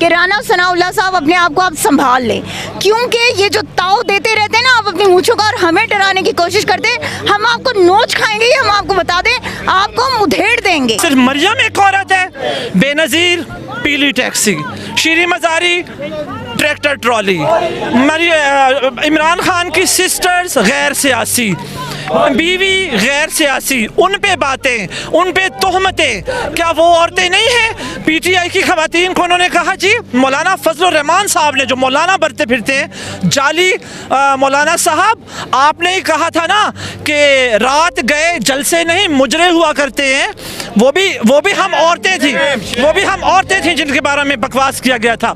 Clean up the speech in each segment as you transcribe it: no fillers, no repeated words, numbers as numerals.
कि राना सनाउल्लाह साहब अपने आप को आप संभाल लें, क्योंकि ये जो ताव देते रहते हैं ना आप अपनी मूंछों का और हमें डराने की कोशिश करते हैं। हम आपको नोच खाएंगे, हम आपको बता दें, आपको हम उधेड़ देंगे। सिर्फ मरियम एक औरत है, बेनज़ीर पीली टैक्सी, शीरी मज़ारी ट्रैक्टर ट्रॉली, इमरान खान की सिस्टर्स गैर सियासी, बीवी गैर सियासी, उन पे बातें, उन पे तोहमतें। क्या वो औरतें नहीं हैं? पीटीआई की खवातीन को उन्होंने कहा जी मौलाना फजलुर रहमान साहब ने, जो मौलाना बनते फिरते हैं जाली मौलाना साहब, आपने ही कहा था ना कि रात गए जलसे नहीं मुजरे हुआ करते हैं। वो भी हम औरतें थी, वो भी हम औरतें थी जिनके बारे में बकवास किया गया था।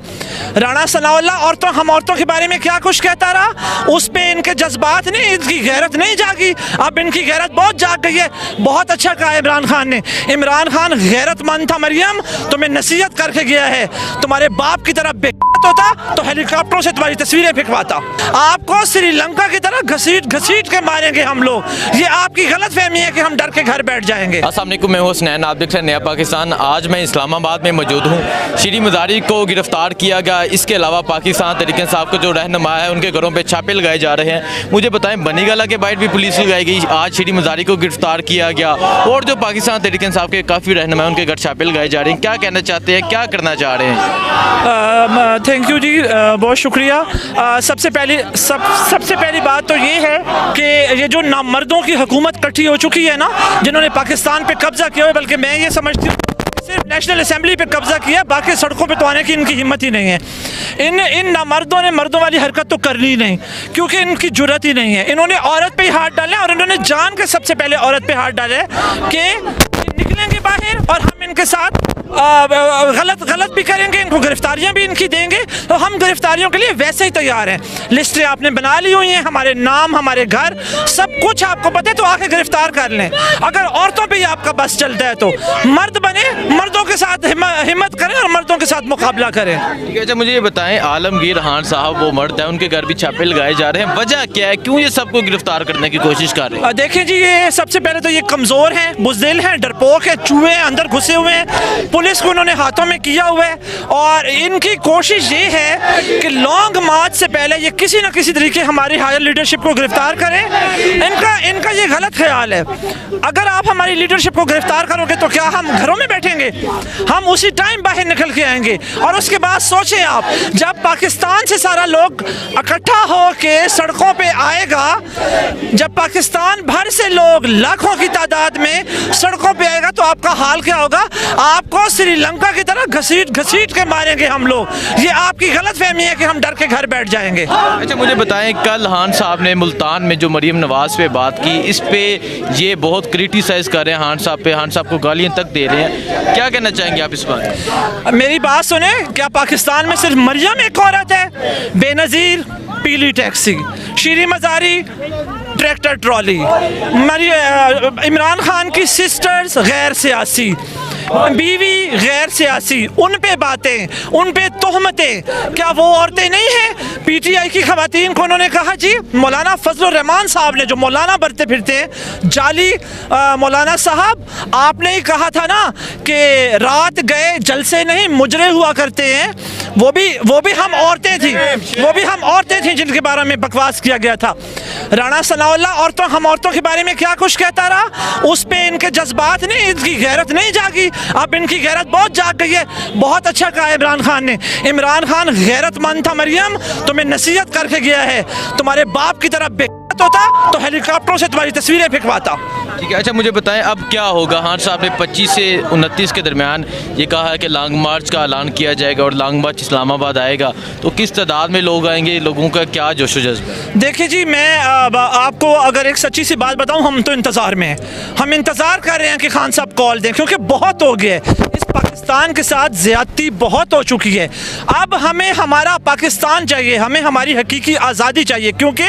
राना सनाउल्लाह हम औरतों के बारे में क्या कुछ कहता रहा, उस पे इनके जज्बात नहीं, इनकी गैरत नहीं जागी। अब इनकी गैरत बहुत जाग गई है। बहुत अच्छा कहा इमरान खान ने। इमरान खान गैरतमंद था मरियम, तुम्हें नसीहत करके गया है। तुम्हारे बाप की तरह बेगैरत होता तो हेलीकॉप्टरों से तुम्हारी तस्वीरें फेंकवाता। आपको श्रीलंका की तरह घसीट घसीट के मारेंगे हम लोग। ये आपकी गलत फहमी है कि हम डर के घर बैठ जाएंगे। अस्सलाम वालेकुम, मैं हूं हसनैन, आप देख रहे हैं नया पाकिस्तान। आज मैं इस्लामाबाद में मौजूद हूं। शीरी मज़ारी को गिरफ्तार किया गया। इसके अलावा पाकिस्तान तहरीक इंसाफ को जो रहनुमा है उनके घरों पे छापे लगाए जा रहे हैं। मुझे बताएं, बनीगाला के बाइट भी पुलिस लगाई गई, आज शीरी मज़ारी को गिरफ्तार किया गया और जो पाकिस्तान तहरीक इंसाफ के काफ़ी रहनुमा है उनके घर छापे लगाए जा रहे हैं। क्या कहना चाहते हैं, क्या करना चाह रहे हैं? थैंक यू जी, बहुत शुक्रिया। सबसे पहली बात तो ये है कि ये जो नामर्दों की हुकूमत इकट्ठी हो चुकी है ना, जिन्होंने पाकिस्तान पे कब्जा किया है, बल्कि मैं ये समझती हूँ सिर्फ नेशनल असेंबली पे कब्जा किया, बाकी सड़कों पे तो आने की इनकी हिम्मत ही नहीं है। इन नामर्दों ने मर्दों वाली हरकत तो करनी ही नहीं, क्योंकि इनकी जुर्रत ही नहीं है। इन्होंने औरत पे ही हाथ डाले और इन्होंने जान के सबसे पहले औरत पे हाथ डाले कि निकलेंगे बाहर और हम इनके साथ गलत भी करेंगे, इनको गिरफ्तारियां भी इनकी देंगे। तो हम गिरफ्तारियों के लिए वैसे ही तैयार हैं। लिस्टें आपने बना ली हुई हैं, हमारे नाम, हमारे घर, सब कुछ आपको पता है, तो आके गिरफ्तार कर लें। अगर औरतों पे ही आपका बस चलता है तो मर्द बने, मर्दों के साथ हिम्मत करें और मर्दों के साथ मुकाबला करें। ठीक है, अच्छा मुझे ये बताएं, आलमगीर खान साहब वो मर्द है, उनके घर भी छापे लगाए जा रहे हैं, वजह क्या है, क्यों ये सबको गिरफ्तार करने की कोशिश कर रहे हैं? देखिए जी, ये सबसे पहले तो ये कमज़ोर हैं, बुज़दिल हैं, डरपोक हैं, चूहे अंदर घुसे हुए हैं। पुलिस को उन्होंने हाथों में किया हुआ है और इनकी कोशिश ये है कि लॉन्ग मार्च से पहले ये किसी न किसी तरीके हमारी हायर लीडरशिप को गिरफ्तार करें। इनका ये गलत ख्याल है। अगर आप हमारी लीडरशिप को गिरफ्तार करोगे तो क्या हम घरों में बैठेंगे? हम उसी टाइम बाहर निकल के आएंगे। और उसके बाद सोचें आप, जब पाकिस्तान से सारा लोग इकट्ठा हो के सड़कों पे आएगा, जब पाकिस्तान भर से लोग लाखों की तादाद में सड़कों पे आएगा, तो आपका हाल क्या होगा? आपको श्रीलंका की तरह घसीट घसीट के मारेंगे हम लोग। ये आपकी गलत फहमी है कि हम डर के घर बैठ जाएंगे। अच्छा मुझे बताएं, कल खान साहब ने मुल्तान में जो मरीम नवाज पे बात की, इस पे ये बहुत क्रिटिसाइज कर रहे हैं खान साहब पे, खान साहब को गालियां तक दे रहे हैं। क्या कहना चाहेंगे आप इस बात? मेरी बात सुने, क्या पाकिस्तान में सिर्फ मरियम एक औरत है? बेनज़ीर पीली टैक्सी, शीरी मज़ारी ट्रैक्टर ट्रॉली, इमरान खान की सिस्टर्स गैर सियासी, बीवी गैर सियासी, उन पे बातें, उन पे तोहमतें। क्या वो औरतें नहीं हैं? पीटीआई की खवातीन को उन्होंने कहा जी मौलाना फजलुर रहमान साहब ने, जो मौलाना बनते फिरते हैं जाली मौलाना साहब, आपने ही कहा था ना कि रात गए जलसे नहीं मुजरे हुआ करते हैं। वो भी हम औरतें थी, वो भी हम औरतें थी जिनके बारे में बकवास किया गया था। राना सनाउल्लाह हम औरतों के बारे में क्या कुछ कहता रहा, उस पे इनके जज्बात नहीं, इनकी गैरत नहीं जागी। अब इनकी गैरत बहुत जाग गई है। बहुत अच्छा कहा इमरान खान ने। इमरान खान गैरतमंद था मरियम, तुम्हें नसीहत करके गया है। तुम्हारे बाप की तरह बेगैरत होता तो हेलीकॉप्टरों से तुम्हारी तस्वीरें फेंकवाता। ठीक है, अच्छा मुझे बताएं, अब क्या होगा? खान साहब ने 25 से 29 के दरमियान ये कहा है कि लॉन्ग मार्च का ऐलान किया जाएगा और लॉन्ग मार्च इस्लामाबाद आएगा, तो किस तादाद में लोग आएंगे, लोगों का क्या जोशो जज्बा है? देखिए जी, मैं आपको अगर एक सच्ची सी बात बताऊं, हम तो इंतज़ार में हैं। हम इंतज़ार कर रहे हैं कि खान साहब कॉल दें, क्योंकि बहुत हो गया है। इस पाकिस्तान के साथ ज़्यादती बहुत हो चुकी है। अब हमें हमारा पाकिस्तान चाहिए, हमें हमारी हकीकी आज़ादी चाहिए, क्योंकि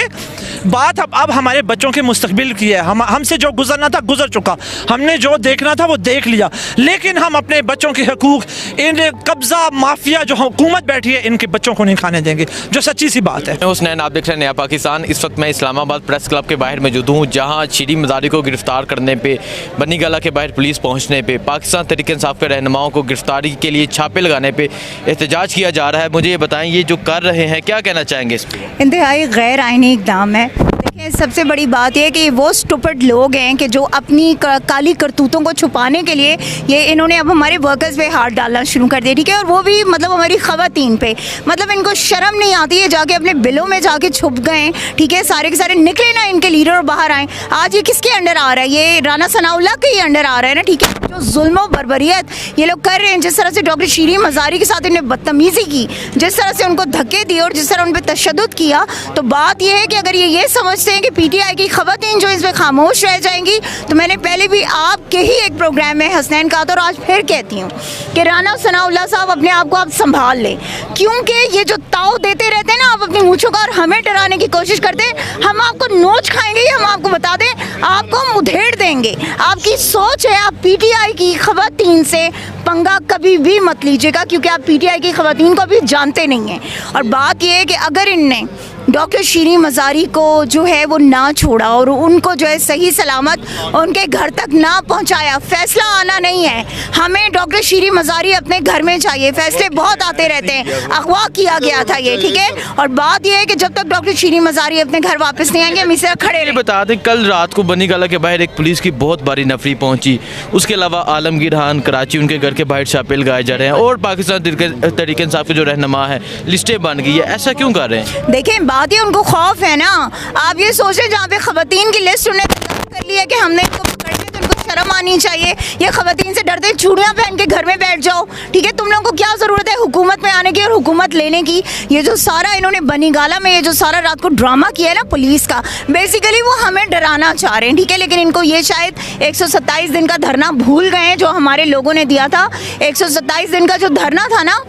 बात अब हमारे बच्चों के मुस्तकबिल की है। हमसे जो गुजरना था गुजर चुका, हमने जो देखना था वो देख लिया, लेकिन हम अपने बच्चों के हकूक इन कब्ज़ा माफिया जो हुकूमत बैठी है इनके बच्चों को नहीं खाने देंगे, जो सच्ची सी बात है। हुसनैन, आप देख रहे हैं नया पाकिस्तान। इस वक्त मैं इस्लामाबाद प्रेस क्लब के बाहर मौजूद हूँ, जहाँ शीरी मज़ारी को गिरफ्तार करने पे, बनी गाला के बाहर पुलिस पहुँचने पे, पाकिस्तान तहरीक इंसाफ के रहनुमाओं को गिरफ्तारी के लिए छापे लगाने पे एहतजाज किया जा रहा है। मुझे ये बताएं, ये जो कर रहे हैं क्या कहना चाहेंगे इस पर? इंतहाई गैर आईनी इक़दाम है। देखिए, सबसे बड़ी बात यह है कि वो स्टूपिड लोग हैं कि जो अपनी काली करतूतों को छुपाने के लिए ये इन्होंने अब हमारे वर्कर्स पे हाथ डालना शुरू कर दिया, ठीक है। और वो भी मतलब हमारी ख़वातीन पे, मतलब इनको शर्म नहीं आती है, जाके अपने बिलों में जाके छुप गए, ठीक है। सारे के सारे निकले ना इनके लीडर और बाहर आए। आज ये किसके अंडर आ रहा है? ये राना सनाउल्लाह के ही अंडर आ रहा है ना, ठीक है। जो जुल्म और बर्बरियत ये लोग कर रहे हैं, जिस तरह से डॉक्टर शीरी मज़ारी के साथ इन्हें बदतमीज़ी की, जिस तरह से उनको धक्के दिए और जिस तरह उन पर तशद्दुद किया, तो बात यह है कि अगर ये समझते हैं कि PTI की ख़वातीन जो इस पर खामोश रह जाएंगी, तो मैंने पहले भी आपके ही एक प्रोग्राम में हसनैन कहा था और आज फिर कहती हूँ कि राना सनाउल्लाह साहब अपने आप को आप संभाल लें, क्योंकि ये जो ताव देते रहते हैं ना आप अपनी मूंछों का और हमें डराने की कोशिश करते हैं, हम आपको नोच खाएंगे, हम आपको बता दें, आपको हम उधेड़ देंगे। आपकी सोच है, आप PTI की ख़वातीन से पंगा कभी भी मत लीजिएगा, क्योंकि आप PTI की ख़वातीन को अभी जानते नहीं हैं। और बात यह है कि अगर इनने डॉक्टर शीरी मज़ारी को जो है वो ना छोड़ा और उनको जो है सही सलामत उनके घर तक ना पहुंचाया, फैसला आना नहीं है। हमें डॉक्टर शीरी मज़ारी अपने घर में चाहिए। फैसले बहुत आते रहते हैं, अगवा किया गया था ये, ठीक है। और बात यह है कि जब तक डॉक्टर शीरी मज़ारी अपने घर वापस नहीं आएंगे हम इस तरह खड़े रहेंगे। बता दें, कल रात को बनी गाला के बाहर एक पुलिस की बहुत भारी नफरी पहुंची। उसके अलावा आलमगीर खान कराची, उनके घर के बाहर छापे लगाए जा रहे हैं और पाकिस्तान तहरीक इंसाफ के जो रहनुमा है लिस्टें बन गई है। ऐसा क्यों कर रहे हैं? देखें, बात ये उनको खौफ है ना। आप ये सोच रहे जहाँ पे ख़वातीन की लिस्ट उन्हें कर लिया कि हमने इनको पकड़ लिया, तो इनको शर्म आनी चाहिए। ये ख़वातीन से डरते चूड़ियाँ पहन के घर में बैठ जाओ, ठीक है। तुम लोगों को क्या ज़रूरत है हुकूमत में आने की और हुकूमत लेने की? ये जो सारा इन्होंने बनी गाला में ये जो सारा रात को ड्रामा किया है ना पुलिस का, बेसिकली वो हमें डराना चाह रहे हैं, ठीक है। लेकिन इनको ये शायद 127 दिन का धरना भूल गए हैं जो हमारे लोगों ने दिया था। 127 दिन का जो धरना था ना,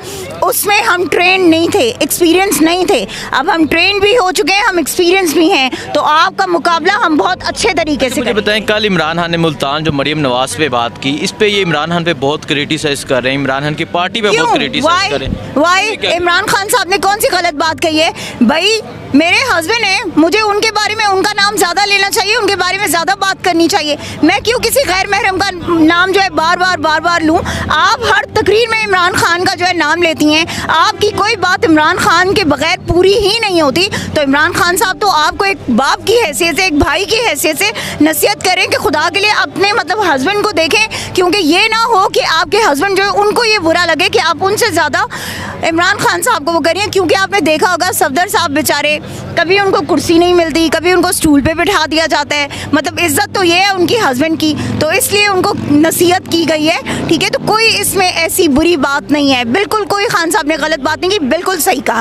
उसमें हम ट्रेन नहीं थे, एक्सपीरियंस नहीं थे। अब हम ट्रेन भी हो चुके हैं, हम एक्सपीरियंस भी हैं, तो आपका मुकाबला हम बहुत अच्छे तरीके से मुझे बताएं, कल इमरान खान ने मुल्तान जो मरीम नवाज पे बात की, इस पे ये इमरान खान पे बहुत क्रिटिसाइज कर रहे हैं, इमरान खान की पार्टी पे बहुत क्रिटिसाइज कर रहे हैं। वाई इमरान खान साहब ने कौन सी गलत बात कही है? भाई मेरे हस्बैंड हैं, मुझे उनके बारे में उनका नाम ज़्यादा लेना चाहिए, उनके बारे में ज़्यादा बात करनी चाहिए। मैं क्यों किसी गैर महरम का नाम जो है बार बार लूँ? आप हर तकरीर में इमरान खान का जो है नाम लेती हैं, आपकी कोई बात इमरान खान के बगैर पूरी ही नहीं होती। तो इमरान खान साहब तो आपको एक बाप की हैसियत से, एक भाई की हैसियत से नसीहत करें कि खुदा के लिए अपने मतलब हस्बैंड को देखें, क्योंकि ये ना हो कि आपके हस्बैंड जो है उनको ये बुरा लगे कि आप उनसे ज़्यादा इमरान खान साहब को वो करिए। क्योंकि आपने देखा होगा सफदर साहब बेचारे, कभी उनको कुर्सी नहीं मिलती, कभी उनको स्टूल पे बिठा दिया जाता है, मतलब इज्जत तो ये है उनकी हस्बैंड की, तो इसलिए उनको नसीहत की गई है, ठीक है। तो कोई इसमें ऐसी बुरी बात नहीं है, बिल्कुल कोई खान साहब ने गलत बात नहीं की, बिल्कुल सही कहा।